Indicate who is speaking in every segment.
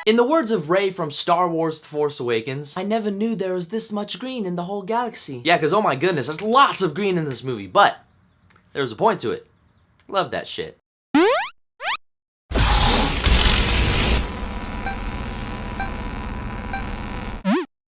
Speaker 1: In the words of Rey from Star Wars The Force Awakens, I never knew there was this much green in the whole galaxy. Yeah, because oh my goodness, there's lots of green in this movie, but there's a point to it. Love that shit.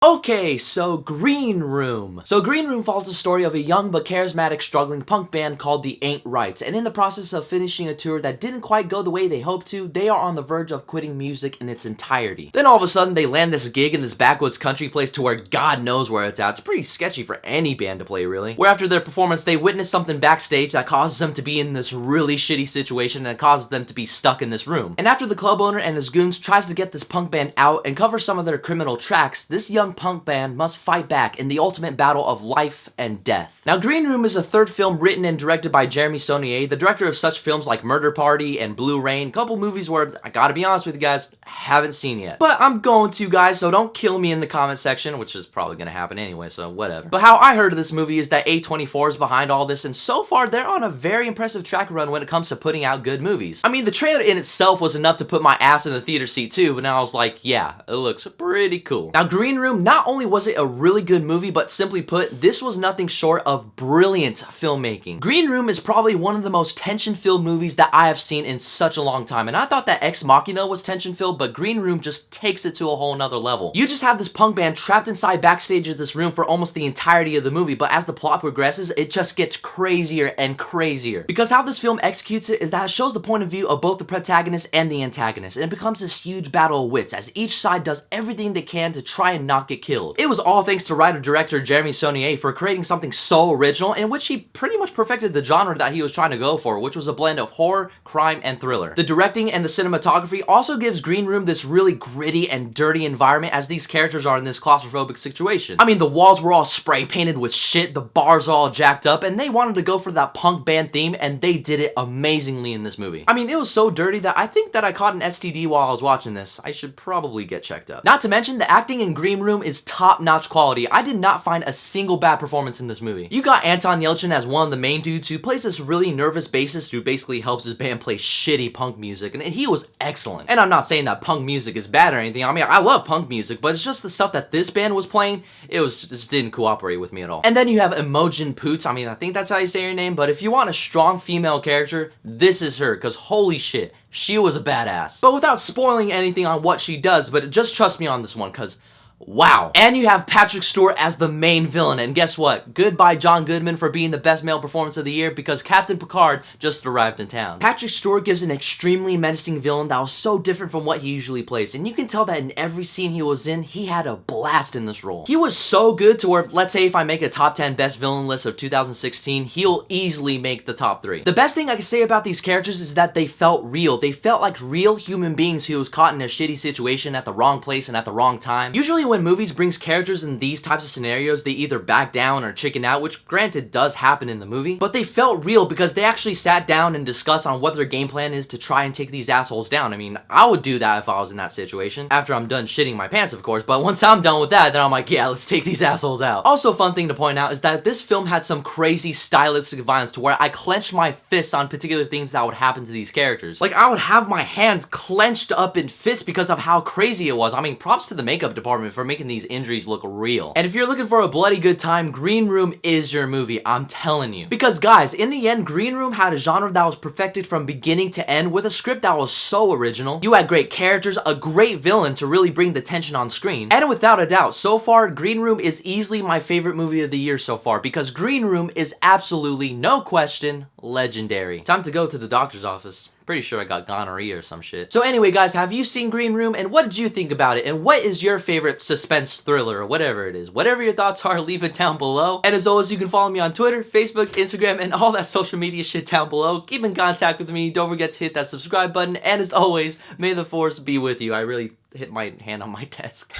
Speaker 1: Okay, so Green Room. So Green Room follows the story of a young but charismatic struggling punk band called the Ain't Rights, and in the process of finishing a tour that didn't quite go the way they hoped to, they are on the verge of quitting music in its entirety. Then all of a sudden they land this gig in this backwoods country place to where God knows where it's at. It's pretty sketchy for any band to play, really. Where after their performance they witness something backstage that causes them to be in this really shitty situation and causes them to be stuck in this room. And after the club owner and his goons tries to get this punk band out and cover some of their criminal tracks, this young punk band must fight back in the ultimate battle of life and death. Now, Green Room is a third film written and directed by Jeremy Saulnier, the director of such films like Murder Party and Blue Rain, a couple movies where, I gotta be honest with you guys, haven't seen yet. But I'm going to, guys, so don't kill me in the comment section, which is probably gonna happen anyway, so whatever. But how I heard of this movie is that A24 is behind all this, and so far they're on a very impressive track run when it comes to putting out good movies. I mean, the trailer in itself was enough to put my ass in the theater seat too, but now I was like, yeah, it looks pretty cool. Now, Green Room, not only was it a really good movie, but simply put, this was nothing short of brilliant filmmaking. Green Room is probably one of the most tension-filled movies that I have seen in such a long time, and I thought that Ex Machina was tension-filled, but Green Room just takes it to a whole nother level. You just have this punk band trapped inside backstage of this room for almost the entirety of the movie, but as the plot progresses, it just gets crazier and crazier. Because how this film executes it is that it shows the point of view of both the protagonist and the antagonist, and it becomes this huge battle of wits as each side does everything they can to try and not get killed. It was all thanks to writer-director Jeremy Saulnier for creating something so original in which he pretty much perfected the genre that he was trying to go for, which was a blend of horror, crime, and thriller. The directing and the cinematography also gives Green Room this really gritty and dirty environment as these characters are in this claustrophobic situation. I mean, the walls were all spray painted with shit, the bars are all jacked up, and they wanted to go for that punk band theme, and they did it amazingly in this movie. I mean, it was so dirty that I think that I caught an STD while I was watching this. I should probably get checked up. Not to mention, the acting in Green Room is top-notch quality. I did not find a single bad performance in this movie. You got Anton Yelchin as one of the main dudes who plays this really nervous bassist who basically helps his band play shitty punk music, and he was excellent. And I'm not saying that punk music is bad or anything. I mean, I love punk music, but it's just the stuff that this band was playing, it just didn't cooperate with me at all. And then you have Imogen Poots. I mean, I think that's how you say her name, but if you want a strong female character, this is her, because holy shit, she was a badass. But without spoiling anything on what she does, but just trust me on this one, because wow. And you have Patrick Stewart as the main villain, and guess what? Goodbye John Goodman for being the best male performance of the year because Captain Picard just arrived in town. Patrick Stewart gives an extremely menacing villain that was so different from what he usually plays, and you can tell that in every scene he was in, he had a blast in this role. He was so good to where, let's say if I make a top 10 best villain list of 2016, he'll easily make the top 3. The best thing I can say about these characters is that they felt real. They felt like real human beings who was caught in a shitty situation at the wrong place and at the wrong time. Usually when movies brings characters in these types of scenarios, they either back down or chicken out, which granted does happen in the movie, but they felt real because they actually sat down and discussed on what their game plan is to try and take these assholes down. I mean, I would do that if I was in that situation, after I'm done shitting my pants, of course, but once I'm done with that, then I'm like, yeah, let's take these assholes out. Also, fun thing to point out is that this film had some crazy stylistic violence to where I clenched my fists on particular things that would happen to these characters. Like, I would have my hands clenched up in fists because of how crazy it was. I mean, props to the makeup department for making these injuries look real. And if you're looking for a bloody good time, Green Room is your movie, I'm telling you. Because guys, in the end, Green Room had a genre that was perfected from beginning to end with a script that was so original. You had great characters, a great villain to really bring the tension on screen. And without a doubt, so far, Green Room is easily my favorite movie of the year so far because Green Room is absolutely, no question, legendary. Time to go to the doctor's office. Pretty sure I got gonorrhea or some shit. So anyway, guys, have you seen Green Room, and what did you think about it? And what is your favorite suspense thriller or whatever it is? Whatever your thoughts are, leave it down below. And as always, you can follow me on Twitter, Facebook, Instagram, and all that social media shit down below. Keep in contact with me. Don't forget to hit that subscribe button. And as always, may the force be with you. I really hit my hand on my desk.